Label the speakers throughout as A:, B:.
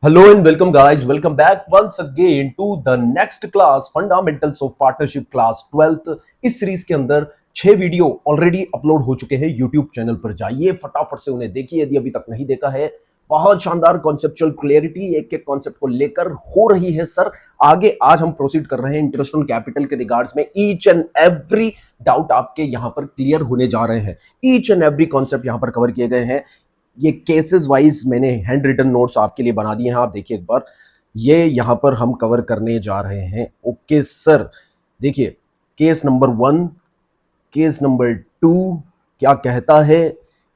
A: Hello and welcome guys, welcome back once again to the next class Fundamentals of Partnership Class 12th। इस series के अंदर 6 video already upload हो चुके हैं YouTube channel पर। जाइए फटाफट से उन्हें देखिए यदि अभी तक नहीं देखा है। बहुत शानदार कॉन्सेप्चुअल क्लियरिटी एक एक कॉन्सेप्ट को लेकर हो रही है सर। आगे आज हम प्रोसीड कर रहे हैं इंटरेस्ट ऑन कैपिटल के रिगार्ड्स में। ईच एंड एवरी डाउट आपके यहां पर क्लियर होने जा रहे हैं। ईच एंड एवरी कॉन्सेप्ट यहां पर कवर किए गए हैं। ये केसेस वाइज मैंने हैंड रिटन नोट्स आपके लिए बना दिए हैं, आप देखिए एक बार। ये यहां पर हम कवर करने जा रहे हैं। ओके सर, देखिए केस नंबर 1, केस नंबर 2 क्या कहता है,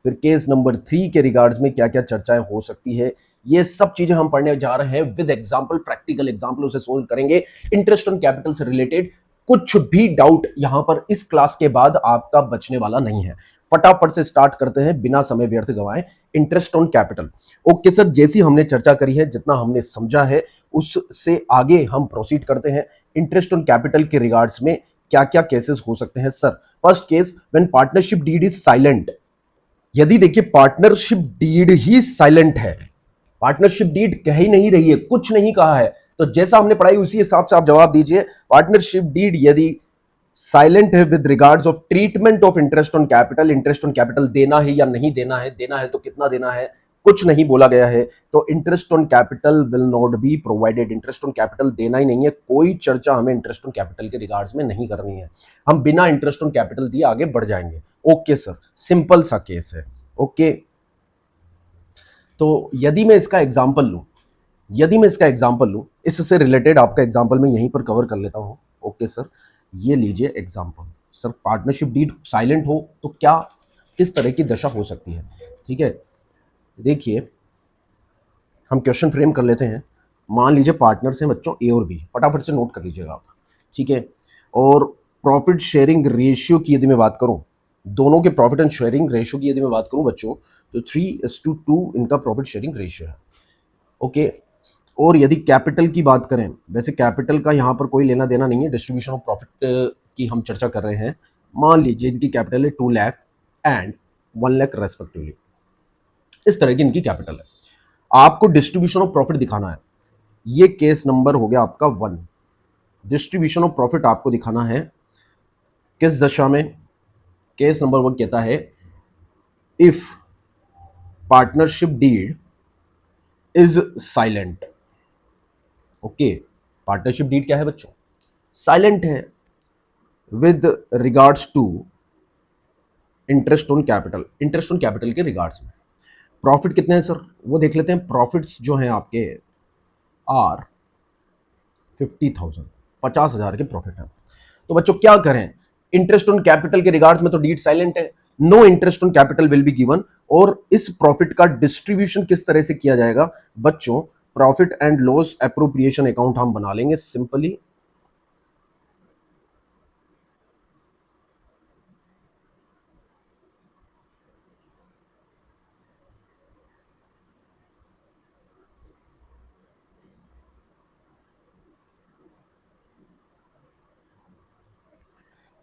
A: फिर केस नंबर 3 के रिगार्ड्स में क्या क्या चर्चाएं हो सकती है। ये सब चीजें हम पढ़ने जा रहे हैं विद एग्जांपल, प्रैक्टिकल एग्जांपल उसे सोल्व करेंगे। इंटरेस्ट ऑन कैपिटल से रिलेटेड कुछ भी डाउट यहां पर इस क्लास के बाद आपका बचने वाला नहीं है। फटाफट से स्टार्ट करते हैं बिना समय व्यर्थ गवाए। Interest on capital. Okay sir, जैसी हमने चर्चा करी है, जितना हमने समझा है, उससे आगे हम प्रोसीड करते हैं। इंटरेस्ट ऑन कैपिटल के रिगार्ड्स में क्या क्या केसेस हो सकते हैं sir. First case, when partnership deed is silent. यदि देखिए पार्टनरशिप डीड ही साइलेंट है, पार्टनरशिप डीड कह ही नहीं रही है, कुछ नहीं कहा है, तो जैसा हमने पढ़ाई उसी हिसाब से आप जवाब दीजिए। पार्टनरशिप डीड यदि साइलेंट है with regards of treatment of interest on capital, interest on capital देना है या नहीं देना है, देना है तो कितना देना है, कुछ नहीं बोला गया है, तो interest on capital will not be provided. Interest on capital देना ही नहीं है, कोई चर्चा हमें इंटरेस्ट ऑन कैपिटल के रिगार्ड्स में नहीं करनी है। हम बिना इंटरेस्ट ऑन कैपिटल दिए आगे बढ़ जाएंगे। ओके सर, सिंपल सा केस है। ओके, तो यदि मैं इसका एग्जांपल लूं, इससे रिलेटेड आपका एग्जांपल मैं यहीं पर कवर कर लेता हूं। ओके सर, ये लीजिए example. Sir partnership deed silent हो तो क्या, किस तरह की दशा हो सकती है। ठीक है, देखिए हम क्वेश्चन फ्रेम कर लेते हैं। मान लीजिए पार्टनर्स हैं बच्चों ए और बी, फटाफट से नोट कर लीजिएगा आप। ठीक है, और प्रॉफिट शेयरिंग रेशियो की यदि मैं बात करूं, दोनों के प्रॉफिट एंड शेयरिंग रेशियो की यदि मैं बात करूं बच्चों, तो 3:2 इनका प्रॉफिट शेयरिंग रेशियो है। ओके, और यदि कैपिटल की बात करें, वैसे कैपिटल का यहाँ पर कोई लेना देना नहीं है, डिस्ट्रीब्यूशन ऑफ प्रॉफिट की हम चर्चा कर रहे हैं। मान लीजिए इनकी कैपिटल है 2 लाख एंड 1 लाख रेस्पेक्टिवली, इस तरह की इनकी कैपिटल है। आपको डिस्ट्रीब्यूशन ऑफ प्रॉफिट दिखाना है। ये केस नंबर हो गया आपका 1। डिस्ट्रीब्यूशन ऑफ प्रॉफिट आपको दिखाना है किस दशा में। केस नंबर 1 कहता है if partnership deed is silent. Okay, partnership deed क्या है बच्चों, साइलेंट है with regards to interest on capital, interest on capital के रिगार्ड्स में। प्रॉफिट कितने हैं सर, वो देख लेते हैं। प्रॉफिट्स जो हैं आपके आर 50,000, 50,000 के प्रॉफिट है। तो बच्चों क्या करें, इंटरेस्ट ऑन कैपिटल के रिगार्ड्स में तो डीड साइलेंट है, no interest on capital will be given. और इस प्रॉफिट का डिस्ट्रीब्यूशन किस तरह से किया जाएगा बच्चों, profit and loss appropriation account हम बना लेंगे सिंपली।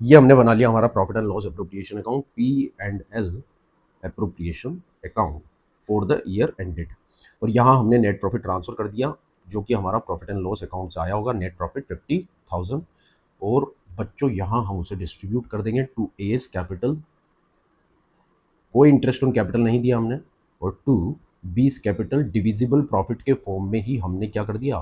A: ये हमने बना लिया हमारा profit and loss appropriation account, P&L appropriation account for the year ended. और यहाँ हमने नेट प्रॉफिट ट्रांसफर कर दिया, जो कि हमारा प्रॉफिट एंड लॉस अकाउंट से आया होगा, नेट प्रॉफिट 50,000। और बच्चों यहाँ हम उसे डिस्ट्रीब्यूट कर देंगे टू एस कैपिटल, कोई इंटरेस्ट ऑन कैपिटल नहीं दिया हमने, और to B's capital divisible profit के फॉर्म में ही हमने क्या कर दिया,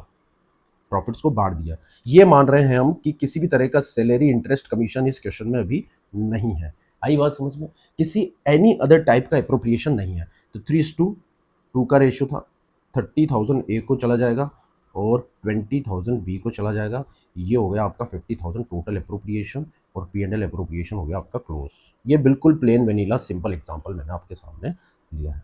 A: प्रॉफिट्स को बांट दिया। ये मान रहे हैं हम कि किसी भी तरह का सैलरी, इंटरेस्ट, कमीशन इस क्वेश्चन में अभी नहीं है। आई बात समझ में, किसी एनी अदर टाइप का अप्रोप्रिएशन नहीं है। तो 3:2 का रेशियो था, 30,000 ए को चला जाएगा और 20,000 बी को चला जाएगा। ये हो गया आपका 50,000 टोटल अप्रोप्रिएशन, और P&L अप्रोप्रिएशन हो गया आपका क्लोज। ये बिल्कुल प्लेन वेनीला सिंपल एग्जाम्पल मैंने आपके सामने लिया है,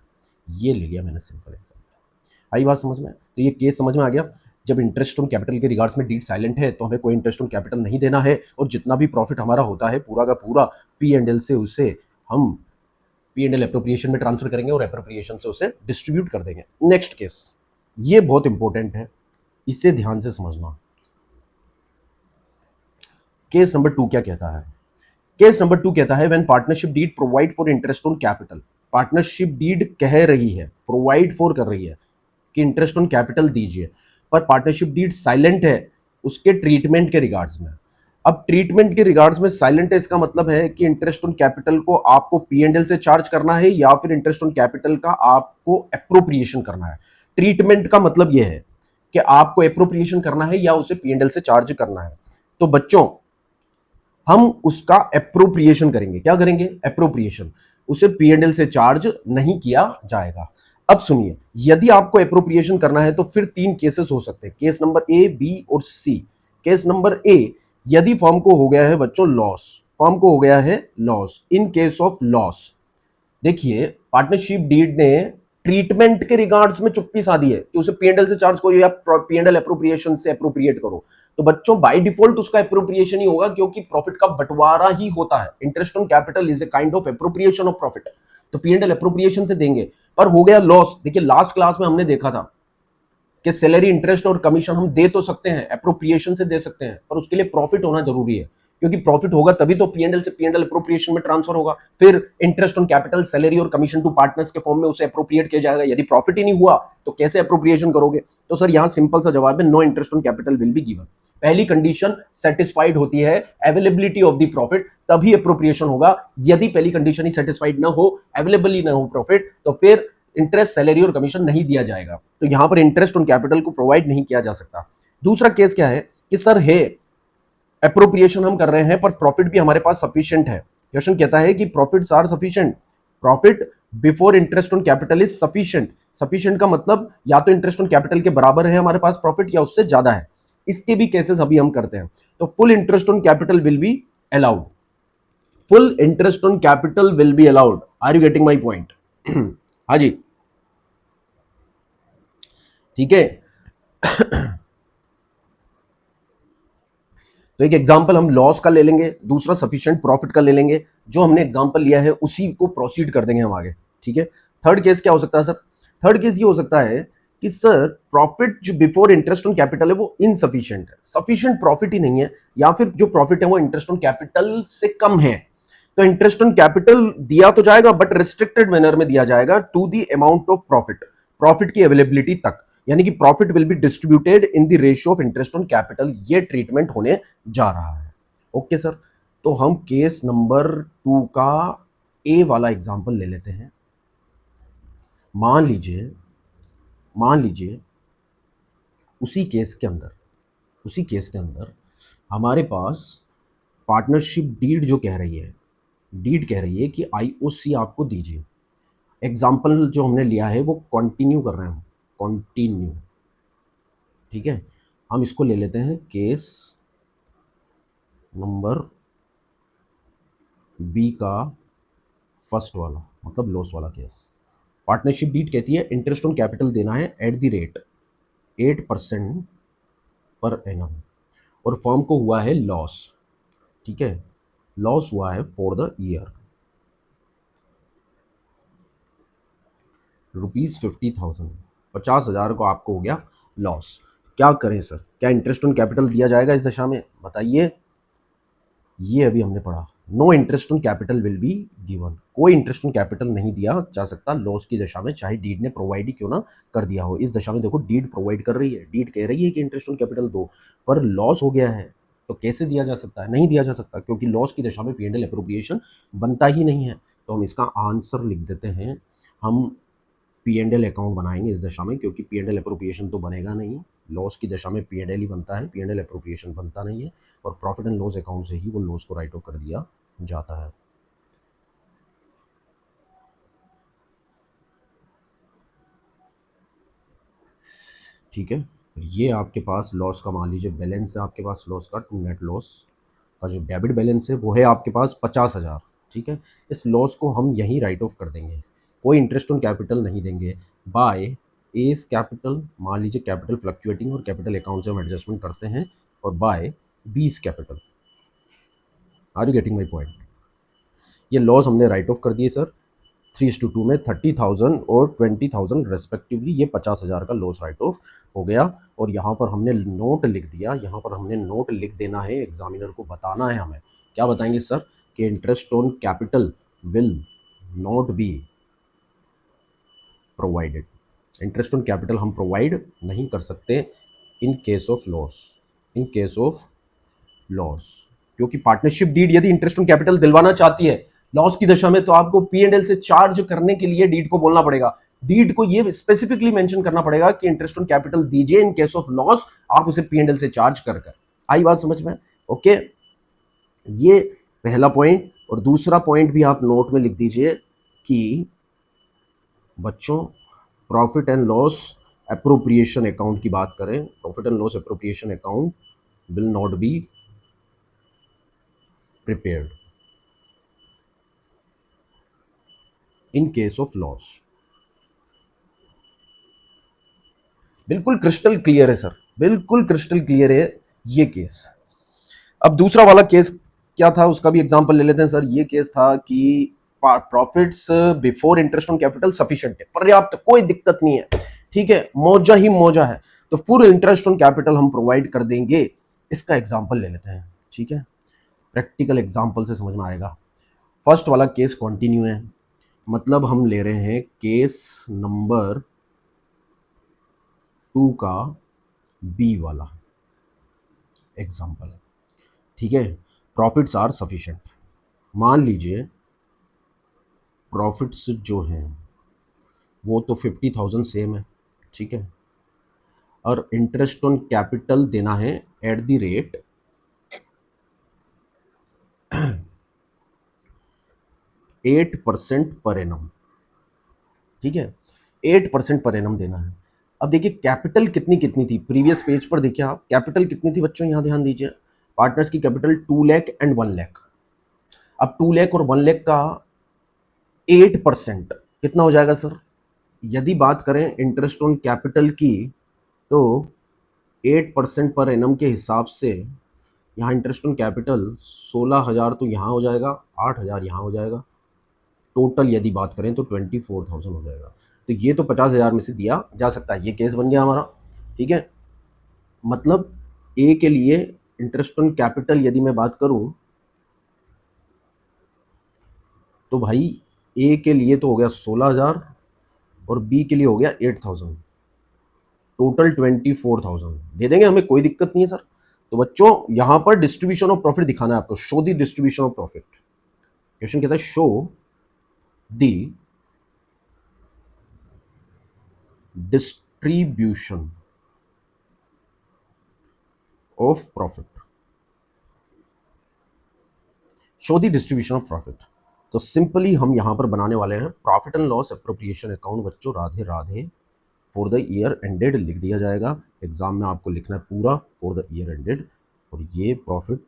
A: ये ले लिया मैंने सिंपल एग्जाम्पल। आई बात समझ में, तो ये केस समझ में आ गया। जब इंटरेस्ट ऑन कैपिटल के रिगार्ड्स में डीड साइलेंट है तो हमें कोई इंटरेस्ट ऑन कैपिटल नहीं देना है, और जितना भी प्रॉफिट हमारा होता है पूरा का पूरा P&L से उसे हम P&L एप्रोप्रिएशन में ट्रांसफर करेंगे और एप्रोप्रिएशन से उसे डिस्ट्रीब्यूट कर देंगे। नेक्स्ट केस, ये बहुत इंपॉर्टेंट है, इसे ध्यान से समझना। केस नंबर 2 क्या कहता है, केस नंबर 2 कहता है when partnership deed provide for interest on capital. Partnership deed कह रही है, प्रोवाइड फॉर कर रही है, कि इंटरेस्ट ऑन कैपिटल दीजिए, पर पार्टनरशिप डीड साइलेंट है उसके ट्रीटमेंट के रिगार्ड्स में। अब ट्रीटमेंट के रिगार्ड्स में साइलेंट है, इसका मतलब है कि इंटरेस्ट ऑन कैपिटल को आपको P&L से चार्ज करना है या फिर इंटरेस्ट ऑन कैपिटल का आपको एप्रोप्रिएशन करना है। ट्रीटमेंट का मतलब यह है कि आपको एप्रोप्रिएशन करना है या उसे P&L से चार्ज करना है। तो बच्चों हम उसका एप्रोप्रिएशन करेंगे। क्या करेंगे? एप्रोप्रिएशन। उसे P&L से चार्ज नहीं किया जाएगा। अब सुनिए, यदि आपको एप्रोप्रिएशन करना है तो फिर तीन केसेस हो सकते हैं, केस नंबर ए, बी और सी। केस नंबर ए, यदि फर्म को हो गया है बच्चों लॉस, फर्म को हो गया है loss, in case of loss देखिए पार्टनरशिप डीड ने ट्रीटमेंट के रिगार्ड्स में चुप्पी साधी है कि उसे P&L से चार्ज करो या P&L एप्रोप्रिएशन से एप्रोप्रिएट करो। तो बच्चों बाय डिफॉल्ट उसका एप्रोप्रिएशन ही होगा क्योंकि प्रॉफिट का बंटवारा ही होता है। Interest on capital is a kind of appropriation of profit, तो P&L एप्रोप्रिएशन से देंगे। पर हो गया लॉस, देखिए लास्ट क्लास में हमने देखा था कि सैलरी, इंटरेस्ट और कमीशन हम दे तो सकते हैं, एप्रोप्रिएशन से दे सकते हैं, पर उसके लिए प्रॉफिट होना जरूरी है, क्योंकि प्रॉफिट होगा तभी तो P&L से P&L एप्रोप्रिएशन में ट्रांसफर होगा। फिर इंटरेस्ट ऑन कैपिटल, सैलरी और कमीशन टू पार्टनर्स के फॉर्म में उसे एप्रोप्रिएट किया जाएगा। यदि प्रॉफिट ही नहीं हुआ तो कैसे एप्रोप्रिएशन करोगे? तो सर यहां सिंपल सा जवाब है, no interest on capital will be given. पहली कंडीशन सेटिस्फाइड होती है, अवेलेबिलिटी ऑफ द प्रॉफिट, तभी एप्रोप्रिएशन होगा। यदि पहली कंडीशन ही सेटिस्फाइड ना हो, अवेलेबल ही ना हो प्रॉफिट, तो फिर इंटरेस्ट, सैलरी और कमीशन नहीं दिया जाएगा। तो यहां पर इंटरेस्ट ऑन कैपिटल को प्रोवाइड नहीं किया जा सकता। दूसरा केस क्या है कि सर है एप्रोप्रिएशन हम कर रहे हैं पर प्रॉफिट भी हमारे पास सफिशिएंट है। क्वेश्चन कहता है कि profits are sufficient, profit before interest on capital is sufficient. Sufficient का मतलब या तो इंटरेस्ट ऑन कैपिटल के बराबर है हमारे पास प्रॉफिट या उससे ज्यादा है। इसके भी केसेस अभी हम करते हैं। तो full interest on capital will be allowed, full interest on capital will be allowed. Are you getting my point? हाँ जी, ठीक है। तो एक एग्जांपल हम लॉस का ले लेंगे, दूसरा सफिशिएंट प्रॉफिट का ले लेंगे। जो हमने एग्जांपल लिया है उसी को प्रोसीड कर देंगे हम आगे, ठीक है। थर्ड केस क्या हो सकता है सर? थर्ड केस ये हो सकता है कि सर प्रॉफिट जो बिफोर इंटरेस्ट ऑन कैपिटल है वो इनसफिशिएंट है, सफिशिएंट प्रॉफिट ही नहीं है, या फिर जो प्रॉफिट है वो इंटरेस्ट ऑन कैपिटल से कम है। तो इंटरेस्ट ऑन कैपिटल दिया तो जाएगा बट रिस्ट्रिक्टेड मैनर में दिया जाएगा to the amount of profit, profit की अवेलेबिलिटी तक, यानी कि profit will be distributed in the ratio of interest on capital. ये ट्रीटमेंट होने जा रहा है। ओके सर, तो हम केस नंबर 2 का ए वाला एग्जांपल ले लेते हैं। मान लीजिए उसी केस के अंदर हमारे पास पार्टनरशिप डीड जो कह रही है, डीड कह रही है कि IOC आपको दीजिए। एग्जाम्पल जो हमने लिया है वो कंटिन्यू कर रहे हैं हम, कंटिन्यू, ठीक है। हम इसको ले लेते हैं केस नंबर बी का फर्स्ट वाला, मतलब लॉस वाला केस। पार्टनरशिप डीड कहती है इंटरेस्ट ऑन कैपिटल देना है at the rate 8% per annum, और फर्म को हुआ है लॉस, ठीक है। लॉस हुआ है फॉर द ईयर ₹50,000, 50,000 को आपको हो गया लॉस। क्या करें सर? क्या इंटरेस्ट ऑन कैपिटल दिया जाएगा इस दशा में? बताइए। ये अभी हमने पढ़ा, no interest on capital will be given. कोई इंटरेस्ट ऑन कैपिटल नहीं दिया जा सकता लॉस की दशा में, चाहे डीड ने प्रोवाइड ही क्यों ना कर दिया हो। इस दशा में देखो डीड प्रोवाइड कर रही है, डीड कह रही है कि इंटरेस्ट ऑन कैपिटल दो, पर लॉस हो गया है तो कैसे दिया जा सकता है? नहीं दिया जा सकता, क्योंकि लॉस की दशा में P&L एप्रोप्रिएशन बनता ही नहीं है। तो हम इसका आंसर लिख देते हैं, हम P&L अकाउंट बनाएंगे इस दशा में, क्योंकि P&L एप्रोप्रिएशन तो बनेगा नहीं। लॉस की दशा में P&L ही बनता है, P&L एप्रोप्रिएशन बनता नहीं है, और प्रॉफिट एंड लॉस अकाउंट से ही वो लॉस को राइट ऑफ कर दिया जाता है। ठीक है, ये आपके पास लॉस का मान लीजिए बैलेंस है, आपके पास लॉस का टू नेट लॉस का जो डेबिट बैलेंस है वो है आपके पास 50,000, ठीक है। इस लॉस को हम यहीं राइट ऑफ कर देंगे, कोई इंटरेस्ट ऑन कैपिटल नहीं देंगे। बाय एस कैपिटल, मान लीजिए कैपिटल फ्लक्चुएटिंग और कैपिटल अकाउंट से हम एडजस्टमेंट करते हैं, और by B's capital. Are you getting my point? ये लॉस हमने राइट ऑफ कर दिए सर 3:2 में, 30,000 और 20,000 रेस्पेक्टिवली। ये 50,000 का लॉस राइट ऑफ हो गया, और यहाँ पर हमने नोट लिख दिया, यहाँ पर हमने नोट लिख देना है, एग्जामिनर को बताना है हमें। क्या बताएंगे सर? कि interest on capital will not be provided, interest on capital हम प्रोवाइड नहीं कर सकते in case of loss, in case of loss, क्योंकि पार्टनरशिप डीड यदि इंटरेस्ट ऑन कैपिटल दिलवाना चाहती है लॉस की दशा में, तो आपको P&L से चार्ज करने के लिए डीड को बोलना पड़ेगा, डीड को ये स्पेसिफिकली मेंशन करना पड़ेगा कि इंटरेस्ट ऑन कैपिटल दीजिए इन केस ऑफ लॉस, आप उसे P&L से चार्ज कर कर। आई बात समझ में? ओके, ये पहला पॉइंट। और दूसरा पॉइंट भी आप नोट में लिख दीजिए कि बच्चों profit and loss appropriation account की बात करें, profit and loss appropriation account will not be prepared in case of loss. बिल्कुल क्रिस्टल क्लियर है सर, बिल्कुल क्रिस्टल क्लियर है ये केस। अब दूसरा वाला केस क्या था उसका भी एग्जांपल ले लेते हैं सर। ये केस था कि profits before interest on capital sufficient है, पर्याप्त, कोई दिक्कत नहीं है, ठीक है, मौजा ही मौजा है, तो फुल इंटरेस्ट ऑन कैपिटल हम प्रोवाइड कर देंगे। इसका एग्जांपल ले लेते हैं, ठीक है, प्रैक्टिकल एग्जांपल से समझ में आएगा। फर्स्ट वाला केस कंटिन्यू है, मतलब हम ले रहे हैं केस नंबर 2 का बी वाला एग्जांपल, ठीक है। प्रॉफिट्स आर सफिशिएंट, मान लीजिए प्रॉफिट्स जो हैं वो तो 50,000 सेम है, ठीक है, और इंटरेस्ट ऑन कैपिटल देना है at the rate 8% per annum, ठीक है, 8% पर एनम देना है। अब देखिए कैपिटल कितनी कितनी थी, प्रीवियस पेज पर देखिए आप, कैपिटल कितनी थी बच्चों, यहां ध्यान दीजिए, पार्टनर्स की कैपिटल 2 लाख एंड 1 लाख। अब 2 लाख और 1 लाख का 8% कितना हो जाएगा सर? यदि बात करें इंटरेस्ट ऑन कैपिटल की, तो 8% पर एनम के हिसाब से यहाँ इंटरेस्ट ऑन कैपिटल 16,000 तो यहाँ हो जाएगा, 8,000 यहाँ हो जाएगा, टोटल यदि बात करें तो 24,000 हो जाएगा। तो ये तो 50,000 में से दिया जा सकता है, ये केस बन गया हमारा, ठीक है। मतलब ए के लिए इंटरेस्ट ऑन कैपिटल यदि मैं बात करूं तो भाई ए के लिए तो हो गया 16,000 और बी के लिए हो गया 8,000, टोटल 24,000 दे देंगे हमें, कोई दिक्कत नहीं है सर। तो बच्चों यहां पर डिस्ट्रीब्यूशन ऑफ प्रॉफिट दिखाना है आपको, show the distribution of profit. Question कहता है show the distribution of profit, show the distribution of profit. तो सिंपली हम यहां पर बनाने वाले हैं profit and loss appropriation account बच्चों, Radhe Radhe, for the year ended लिख दिया जाएगा, एग्जाम में आपको लिखना है पूरा फॉर द ईयर एंडेड, और ये profit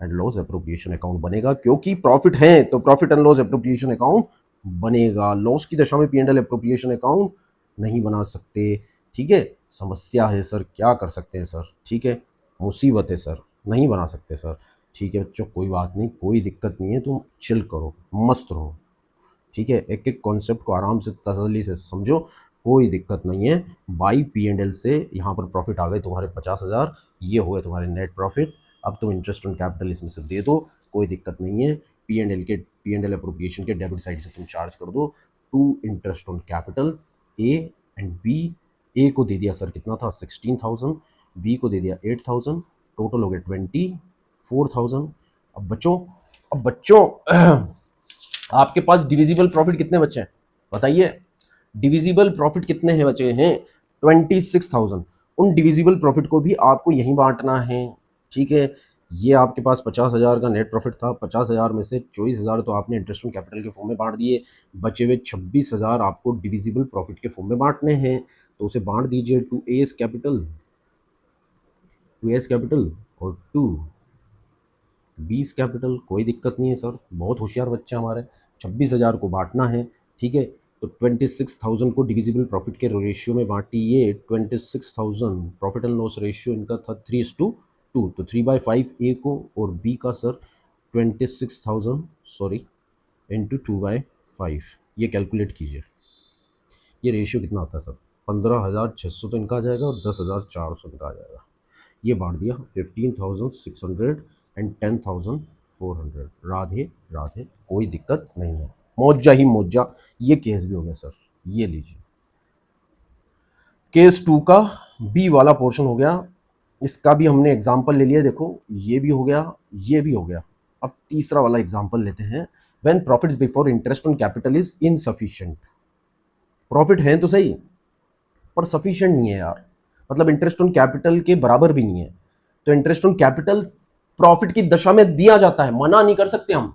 A: and loss appropriation account बनेगा, क्योंकि प्रॉफिट है तो profit and loss appropriation account बनेगा, लॉस की दशा में P&L एप्रोप्रिएशन अकाउंट नहीं बना सकते, ठीक है। समस्या है सर, क्या कर सकते हैं सर, ठीक है, मुसीबत है सर, नहीं बना सकते सर, ठीक है बच्चों, कोई बात नहीं, कोई दिक्कत नहीं है, तुम चिल करो, मस्त रहो, ठीक है, एक एक कॉन्सेप्ट को आराम से तसल्ली से समझो, कोई दिक्कत नहीं है। बाई P&L से यहाँ पर प्रॉफिट आ गए तुम्हारे 50,000, ये हो गए तुम्हारे नेट प्रॉफिट, अब तुम इंटरेस्ट ऑन कैपिटल इसमें से दे दो, कोई दिक्कत नहीं है। P&L अप्रोप्रिएशन के डेबिट साइड से तुम चार्ज कर दो to interest on capital A and B. A को दे दिया सर कितना था 16,000, बी को दे दिया 8,000, टोटल हो गए 24,000। अब बच्चों आपके पास डिविजिबल प्रॉफिट कितने बचे हैं बताइए, डिविजिबल प्रॉफिट कितने हैं बचे हैं? 26,000। उन डिविजिबल प्रॉफिट को भी आपको यहीं बांटना है, ठीक है। ये आपके पास 50,000 का नेट प्रॉफिट था, 50,000 में से 24,000 तो आपने इंटरेस्ट ऑन कैपिटल के फॉर्म में बांट दिए, बचे हुए 26,000 आपको डिविजिबल प्रॉफिट के फॉर्म में बांटने हैं, तो उसे बांट दीजिए टू एस कैपिटल, और टू 20 कैपिटल, कोई दिक्कत नहीं है सर, बहुत होशियार बच्चे हमारे, 26,000 को बांटना है, ठीक है। तो 26,000 को डिविजिबल प्रॉफिट के रेशियो में बांटिए, 26,000 प्रॉफिट एंड लॉस रेशियो इनका था 3:2, तो 3/5 ए को और बी का सर 26,000 सॉरी इंटू 2/5, ये कैलकुलेट कीजिए, ये रेशियो कितना आता है सर? 15,600 तो इनका आ जाएगा और 10,400 इनका आ जाएगा, ये बांट दिया 15,600 एंड 10,400, राधे राधे, कोई दिक्कत नहीं है, मौजा ही मौजा, ये केस भी हो गया सर, ये लीजिए। केस 2 का बी वाला पोर्शन हो गया, इसका भी हमने एग्जाम्पल ले लिया। देखो ये भी हो गया, ये भी हो गया। अब तीसरा वाला एग्जाम्पल लेते हैं। When profits before interest on capital is insufficient. Profit है तो सही पर सफिशिएंट नहीं है यार, मतलब इंटरेस्ट ऑन कैपिटल के बराबर भी नहीं है। तो इंटरेस्ट ऑन कैपिटल प्रॉफिट की दशा में दिया जाता है, मना नहीं कर सकते हम,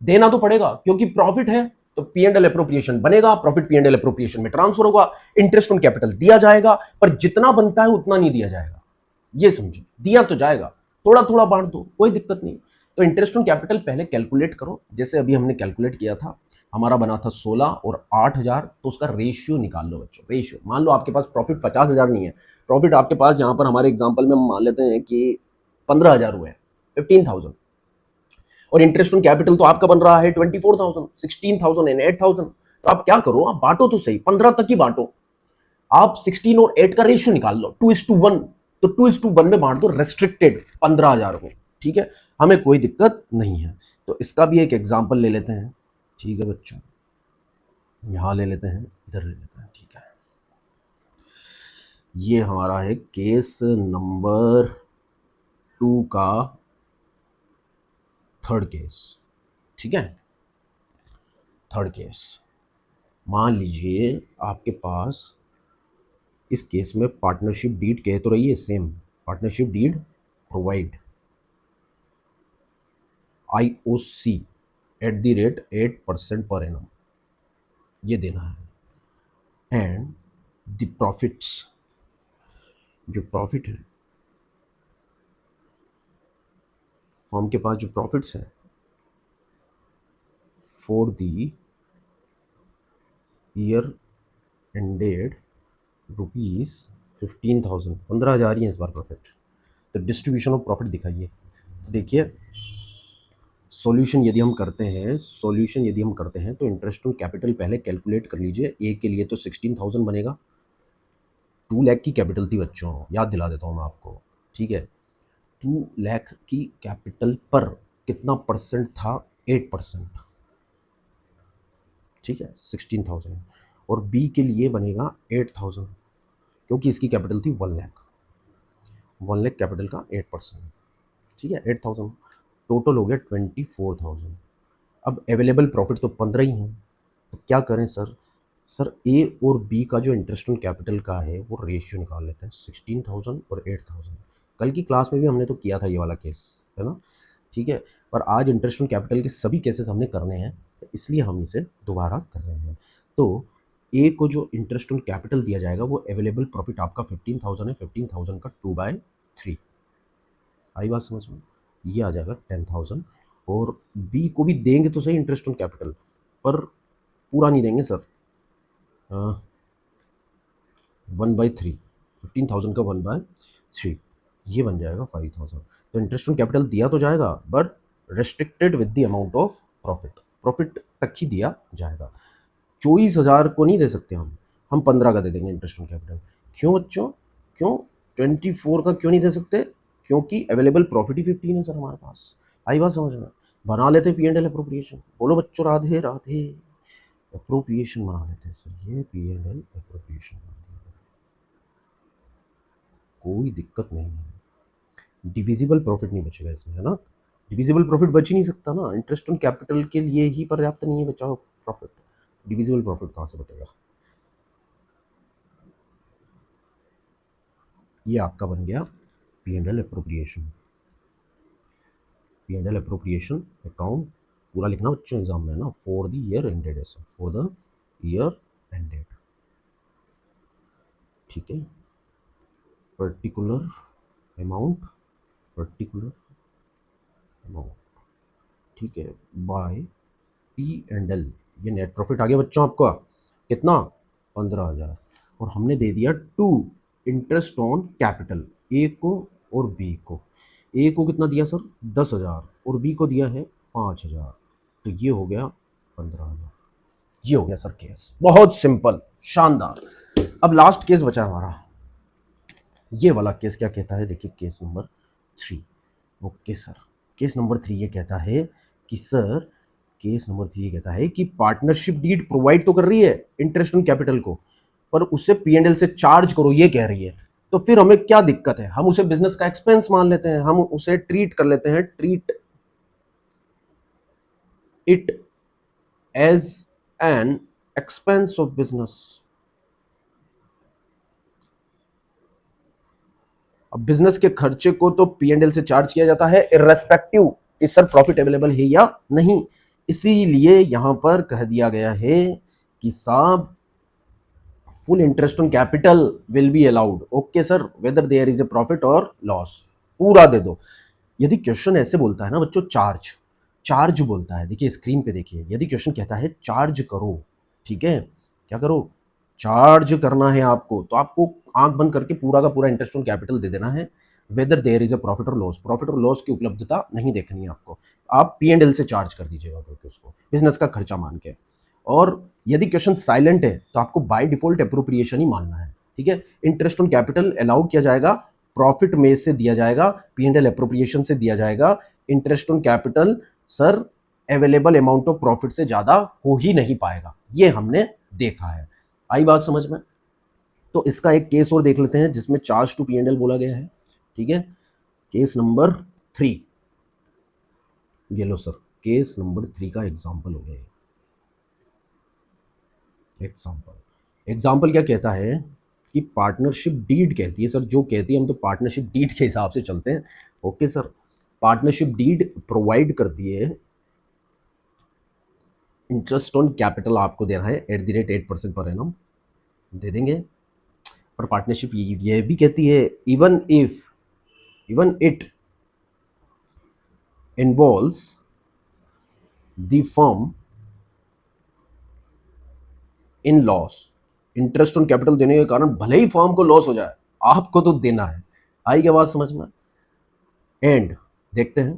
A: देना तो पड़ेगा क्योंकि प्रॉफिट है। तो पी एंड एल एप्रोप्रिएशन बनेगा, profit P and L appropriation में ट्रांसफर होगा, इंटरेस्ट ऑन कैपिटल दिया जाएगा पर जितना बनता है उतना नहीं दिया जाएगा। ये समझो, दिया तो जाएगा, थोड़ा थोड़ा बांट दो, कोई दिक्कत नहीं। तो इंटरेस्ट ऑन कैपिटल पहले कैलकुलेट करो, जैसे अभी हमने कैलकुलेट किया था, हमारा बना था 16 और 8000, तो उसका रेशियो निकाल लो बच्चों। रेशियो मान लो आपके पास प्रॉफिट 50,000 नहीं है, प्रॉफिट आपके पास यहां पर हमारे एग्जाम्पल में हम मान लेते हैं कि 15,000 हुए, 15,000, और इंटरेस्ट ऑन कैपिटल तो आपका बन रहा है 24,000, 16,000 एंड 8,000। तो आप क्या करो, आप बांटो तो सही, 15 तक ही बांटो। आप 16 और 8 का रेशियो निकाल लो, 2:1। तो 2:1 में बांट दो रेस्ट्रिक्टेड 15,000 को, ठीक है, हमें कोई दिक्कत नहीं है। तो इसका भी एक एग्जाम्पल ले लेते हैं, ठीक है बच्चों, यहां ले लेते हैं, इधर ले लेते हैं, ठीक है। ये हमारा है केस नंबर 2 का थर्ड केस, ठीक है। थर्ड केस, मान लीजिए आपके पास इस केस में पार्टनरशिप डीड कह तो रही है same, partnership deed provide IOC @8% per annum, ये देना है। एंड द प्रॉफिट्स, जो प्रॉफिट है फर्म के पास, जो प्रॉफिट्स है फॉर द ईयर एंडेड ₹15,000, 15,000 ही है इस बार प्रॉफिट। तो डिस्ट्रीब्यूशन ऑफ प्रॉफिट दिखाइए। तो देखिए सॉल्यूशन यदि हम करते हैं, सॉल्यूशन यदि हम करते हैं तो इंटरेस्ट ऑन कैपिटल पहले कैलकुलेट कर लीजिए। ए के लिए तो 16,000 बनेगा, 2 लाख की कैपिटल थी बच्चों, याद दिला देता हूँ मैं आपको, ठीक है। 2 लाख की कैपिटल पर कितना परसेंट था, 8%, ठीक है, 16,000। और बी के लिए बनेगा 8,000 क्योंकि इसकी कैपिटल थी 1 लाख, 1 लाख कैपिटल का 8%, ठीक है, 8,000, टोटल हो गया 24,000। अब अवेलेबल प्रॉफिट तो 15 ही है, तो क्या करें सर, सर ए और बी का जो इंटरेस्ट ऑन कैपिटल का है वो रेशियो निकाल लेते हैं, 16,000 और 8,000। कल की क्लास में भी हमने तो किया था ये वाला केस, है ना, ठीक है। पर आज इंटरेस्ट ऑन कैपिटल के सभी केसेस हमने करने हैं, तो इसलिए हम इसे दोबारा कर रहे हैं। तो ए को जो इंटरेस्ट ऑन कैपिटल दिया जाएगा वो अवेलेबल प्रॉफिट आपका 15,000 है, 15,000 का 2/3, आई बात समझ में, ये आ जाएगा 10,000। और बी को भी देंगे तो सही इंटरेस्ट ऑन कैपिटल, पर पूरा नहीं देंगे सर, 1/3, 15,000 का 1/3, ये बन जाएगा 5,000। तो इंटरेस्ट ऑन कैपिटल दिया तो जाएगा but restricted with the amount of profit, profit तक ही दिया जाएगा। 24,000 को नहीं दे सकते हम 15 का दे देंगे इंटरेस्ट ऑन कैपिटल। क्यों बच्चों, क्यों 24 का क्यों नहीं दे सकते, क्योंकि अवेलेबल प्रॉफिट ही 15 है सर हमारे पास। आई बात समझ में, बना लेते पी एंड एल अप्रोप्रिएशन, बोलो बच्चों राधे राधे। अप्रोप्रिएशन बना लेते हैं सर, ये पी एंड एल अप्रोप्रिएशन, कोई दिक्कत नहीं है। डिविजिबल प्रॉफिट नहीं बचेगा इसमें, है ना, डिविजिबल प्रॉफिट बच ही नहीं सकता ना, इंटरेस्ट ऑन कैपिटल के लिए ही पर्याप्त नहीं है बचा हुआ प्रॉफिट, डिविजिबल प्रॉफिट कहाँ से बचेगा। ये आपका बन गया P and L appropriation, P and L appropriation account पूरा लिखना बच्चों एग्जाम में ना, फॉर द ईयर एंडेड, ऐसा फॉर द ईयर एंडेड, ठीक है। पर्टिकुलर अमाउंट, पर्टिकुलर अमाउंट, ठीक है, बाय पी एंड एल। ये नेट प्रॉफिट आ गया बच्चों आपका कितना, 15,000। और हमने दे दिया 2 इंटरेस्ट ऑन कैपिटल, ए को और बी को। ए को कितना दिया सर, 10,000, और बी को दिया है 5,000, तो ये हो गया 15,000। ये हो गया सर केस, बहुत सिंपल, शानदार। अब लास्ट केस बचा हमारा, ये वाला केस क्या कहता है, देखिए case number 3। Okay sir, case number 3 ये कहता है कि सर, केस नंबर 3 ये कहता है कि पार्टनरशिप डीड प्रोवाइड तो कर रही है इंटरेस्ट ऑन कैपिटल को, पर उसे पी एंड एल से चार्ज करो ये कह रही है, तो फिर हमें क्या दिक्कत है? हम उसे बिजनेस का एक्सपेंस मान लेते हैं, हम उसे ट्रीट कर लेते हैं, treat it as an expense of business. अब बिजनेस के खर्चे को तो पी एंड एल से चार्ज किया जाता है इर्रेस्पेक्टिव कि सर प्रॉफिट अवेलेबल है या नहीं। इसीलिए यहां पर कह दिया गया है कि साहब full interest on capital will be allowed, okay sir, whether there is a profit और लॉस, पूरा दे दो। यदि क्वेश्चन ऐसे बोलता है ना बच्चों, चार्ज चार्ज बोलता है, देखिए स्क्रीन पे देखिए, यदि क्वेश्चन कहता है चार्ज करो, ठीक है, क्या करो, चार्ज करना है आपको, तो आपको आंख बंद करके पूरा का पूरा इंटरेस्ट ऑन कैपिटल दे देना है, whether there is a profit और लॉस की उपलब्धता नहीं देखनी है आपको, आप पी एंड एल से चार्ज कर दीजिएगा क्योंकि उसको बिजनेस का खर्चा मान के। और यदि क्वेश्चन साइलेंट है तो आपको बाय डिफॉल्ट अप्रोप्रिएशन ही मानना है, ठीक है। इंटरेस्ट ऑन कैपिटल अलाउ किया जाएगा, प्रॉफिट में से दिया जाएगा, पी एंड एल अप्रोप्रिएशन से दिया जाएगा। Interest on capital sir available amount of profit से ज्यादा हो ही नहीं पाएगा, ये हमने देखा है। आई बात समझ में? तो इसका एक केस और देख लेते हैं जिसमें charge to P and L बोला गया है, ठीक है। केस नंबर 3, ये लो सर, केस नंबर 3 का एग्जाम्पल हो गया। एग्जाम्पल क्या कहता है कि पार्टनरशिप डीड कहती है, सर जो कहती है हम तो पार्टनरशिप डीड के हिसाब से चलते हैं, okay sir. Partnership deed provide करती है इंटरेस्ट ऑन कैपिटल आपको देना है @8% पर एनम दे देंगे। पर पार्टनरशिप ये भी कहती है even it involves the firm in loss, interest on capital देने के कारण भले ही फर्म को लॉस हो जाए, आपको तो देना है। आई क्या बात समझ में? एंड देखते हैं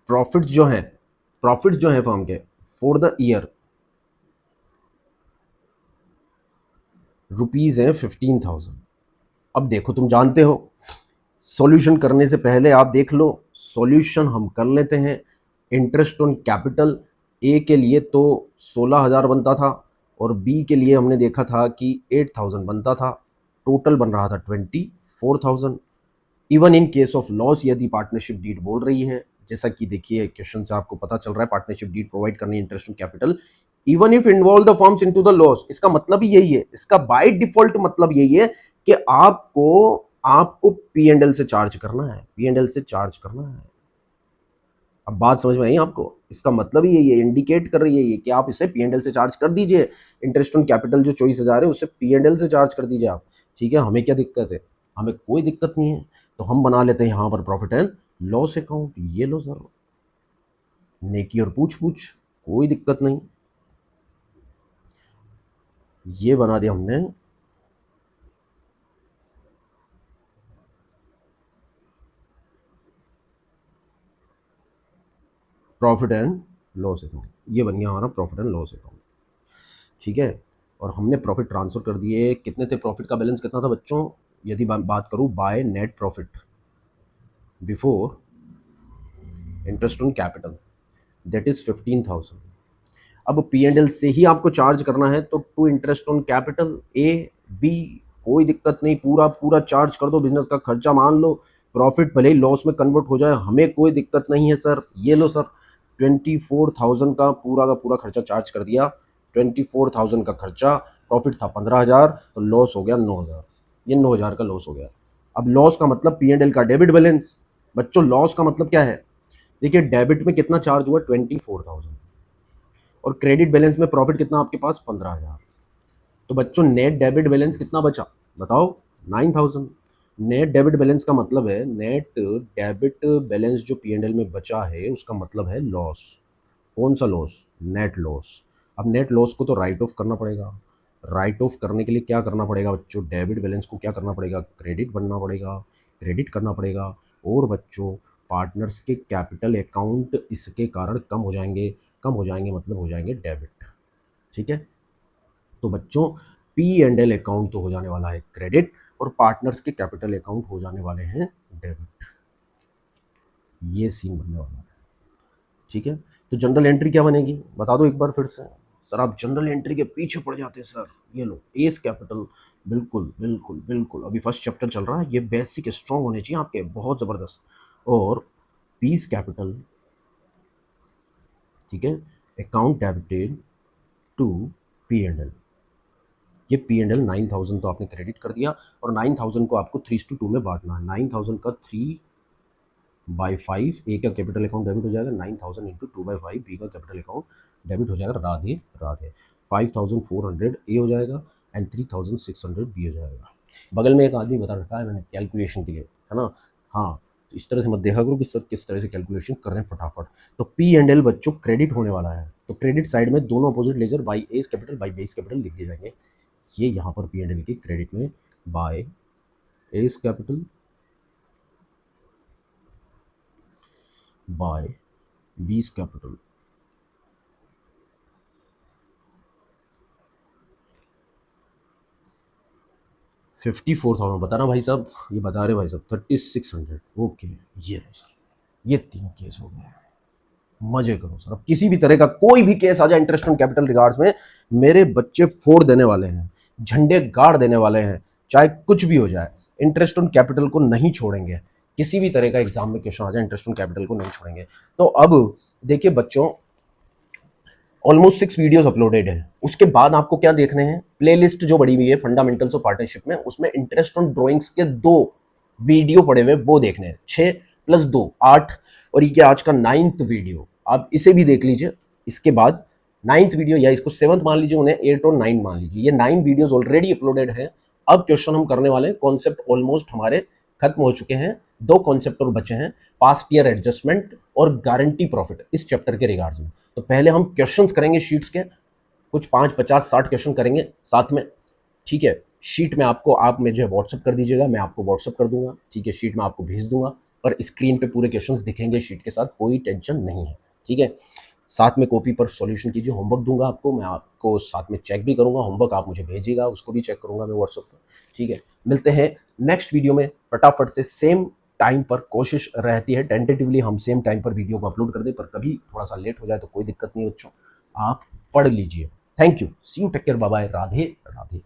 A: प्रॉफिट जो है फर्म के फॉर द ईयर रुपीज है 15,000। अब देखो तुम जानते हो सॉल्यूशन करने से पहले आप देख लो, सॉल्यूशन हम कर लेते हैं। इंटरेस्ट ऑन कैपिटल ए के लिए तो 16,000 बनता था और बी के लिए हमने देखा था कि 8,000 बनता था, टोटल बन रहा था 24,000। Even in case of loss यदि पार्टनरशिप डीड बोल रही है, जैसा कि देखिए क्वेश्चन से आपको पता चल रहा है पार्टनरशिप डीड प्रोवाइड करनी interest on capital even if involve the firms into the loss, इसका मतलब ही यही है, इसका बाय डिफॉल्ट मतलब यही है कि आपको आपको पी एंड एल से चार्ज करना है, पी एंड एल से चार्ज करना है। अब बात समझ में आई आपको? इसका मतलब ही यही है, इंडिकेट कर रही है ये कि आप इसे पी एंड एल से चार्ज कर दीजिए, इंटरेस्ट ऑन कैपिटल जो 24,000 है उससे पी एंड एल से चार्ज कर दीजिए आप, ठीक है। हमें क्या दिक्कत है? हमें कोई दिक्कत नहीं है, तो हम बना लेते हैं यहाँ पर प्रॉफिट एंड लॉस अकाउंट। ये लो सर, नेकी और पूछ पूछ, कोई दिक्कत नहीं, ये बना दिया हमने प्रॉफिट एंड लॉस अकाउंट, ये बन गया हमारा प्रॉफिट एंड लॉस अकाउंट, ठीक है। और हमने प्रॉफिट ट्रांसफर कर दिए, कितने थे, प्रॉफिट का बैलेंस कितना था बच्चों, यदि बात करूं by net profit before interest on capital that is 15,000। अब पी एंड एल से ही आपको चार्ज करना है तो to interest on capital A B, कोई दिक्कत नहीं, पूरा पूरा चार्ज कर दो, बिजनेस का खर्चा मान लो, प्रॉफिट भले ही लॉस में कन्वर्ट हो जाए हमें कोई दिक्कत नहीं है सर। ये लो सर, 24,000 का पूरा खर्चा चार्ज कर दिया, 24,000 का खर्चा, प्रॉफिट था 15,000 तो लॉस हो गया 9,000, ये 9,000 का लॉस हो गया। अब लॉस का मतलब पी एंड एल का डेबिट बैलेंस, बच्चों लॉस का मतलब क्या है, देखिए डेबिट में कितना चार्ज हुआ 24,000 और क्रेडिट बैलेंस में प्रॉफिट कितना आपके पास 15,000, तो बच्चों नेट डेबिट बैलेंस कितना बचा बताओ 9,000। नेट डेबिट बैलेंस का मतलब है, नेट डेबिट बैलेंस जो पी एंड एल में बचा है उसका मतलब है लॉस। कौन सा लॉस? Net loss. अब नेट लॉस को तो राइट ऑफ करना पड़ेगा, राइट ऑफ करने के लिए क्या करना पड़ेगा बच्चों, डेबिट बैलेंस को क्या करना पड़ेगा, क्रेडिट बनना पड़ेगा, क्रेडिट करना पड़ेगा। और बच्चों पार्टनर्स के कैपिटल अकाउंट इसके कारण कम हो जाएंगे, कम हो जाएंगे मतलब हो जाएंगे डेबिट, ठीक है। तो बच्चों पी एंड एल अकाउंट तो हो जाने वाला है क्रेडिट और पार्टनर्स के कैपिटल अकाउंट हो जाने वाले हैं डेबिट, ये सीन बनने वाला है, ठीक है। तो जनरल एंट्री क्या बनेगी बता दो एक बार फिर से, सर आप जनरल एंट्री के पीछे पड़ जाते हैं सर। ये लो एस कैपिटल, बिल्कुल बिल्कुल बिल्कुल, अभी फर्स्ट चैप्टर चल रहा है, ये बेसिक स्ट्रॉन्ग होने चाहिए आपके, बहुत ज़बरदस्त। और पीस कैपिटल, ठीक है, account debited to P and L. ये पी एंड एल 9000 तो आपने क्रेडिट कर दिया, और 9000 को आपको 3:2 में बांटना है। 9000 का 3/5, ए का कैपिटल अकाउंट डेबिट हो जाएगा, 9000 इंटू 2/5 बी का कैपिटल अकाउंट डेबिट हो जाएगा, राधे राधे। 5400 ए हो जाएगा एंड 3600 बी हो जाएगा। बगल में एक आदमी बता रखा है मैंने कैलकुलेशन के लिए, है ना। हाँ, तो इस तरह से मत देखा करो कि सर किस तरह से कैलकुलेशन कर रहे हैं फटाफट। तो पी एंड एल बच्चों क्रेडिट होने वाला है, तो क्रेडिट साइड में दोनों opposite ledger by A's capital by B's capital लिख दिए जाएंगे। ये यहाँ पर पी एंड एल की क्रेडिट में by A's capital by B's capital. $54,000 बता रहा भाई साहब, ये बता रहे भाई साहब 3600। ओके, ये लो सर, ये 3 केस हो गए। मजे करो सर, अब किसी भी तरह का कोई भी केस आ जाए इंटरेस्ट ऑन कैपिटल रिगार्ड्स में, मेरे बच्चे फोड़ देने वाले हैं, झंडे गाड़ देने वाले हैं, चाहे कुछ भी हो जाए, इंटरेस्ट ऑन कैपिटल को नहीं छोड़ेंगे। किसी भी तरह का एग्जाम में क्वेश्चन आ जाए, इंटरेस्ट ऑन कैपिटल को नहीं छोड़ेंगे। तो अब देखिए बच्चों, ऑलमोस्ट 6 वीडियोस अपलोडेड है। उसके बाद आपको क्या देखने हैं, प्लेलिस्ट जो बड़ी हुई है फंडामेंटल्स ऑफ पार्टनरशिप में, उसमें इंटरेस्ट ऑन ड्राइंग्स के 2 वीडियो पड़े हुए, वो देखने हैं। 6 + 2 8, और ये आज का 9th वीडियो, आप इसे भी देख लीजिए। इसके बाद 9th वीडियो, या इसको 7th मान लीजिए, उन्हें 8 और 9 मान लीजिए। ये 9 वीडियोस ऑलरेडी अपलोडेड है। अब क्वेश्चन हम करने वाले हैं, कॉन्सेप्ट ऑलमोस्ट हमारे खत्म हो चुके हैं, 2 कॉन्सेप्ट और बचे हैं, पास्ट ईयर एडजस्टमेंट और गारंटी प्रॉफिट, इस चैप्टर के रिगार्ड्स में। तो पहले हम क्वेश्चंस करेंगे शीट्स के, कुछ 5, 50, 60 क्वेश्चन करेंगे साथ में, ठीक है। शीट में आपको, आप मुझे व्हाट्सअप कर दीजिएगा, मैं आपको व्हाट्सअप कर दूंगा, ठीक है। शीट में आपको भेज दूंगा, पर स्क्रीन पे पूरे क्वेश्चंस दिखेंगे शीट के साथ, कोई टेंशन नहीं है, ठीक है। साथ में कॉपी पर सॉल्यूशन कीजिए, होमवर्क दूंगा आपको, मैं आपको साथ में चेक भी करूंगा, होमवर्क आप मुझे भेजिएगा, उसको भी चेक करूंगा मैं व्हाट्सअप पर, ठीक है। मिलते हैं नेक्स्ट वीडियो में फटाफट से, सेम टाइम पर। कोशिश रहती है टेंटेटिवली हम सेम टाइम पर वीडियो को अपलोड कर दें, पर कभी थोड़ा सा लेट हो जाए तो कोई दिक्कत नहीं बच्चों, आप पढ़ लीजिए। Thank you, see you, take care, bye bye, Radhe Radhe.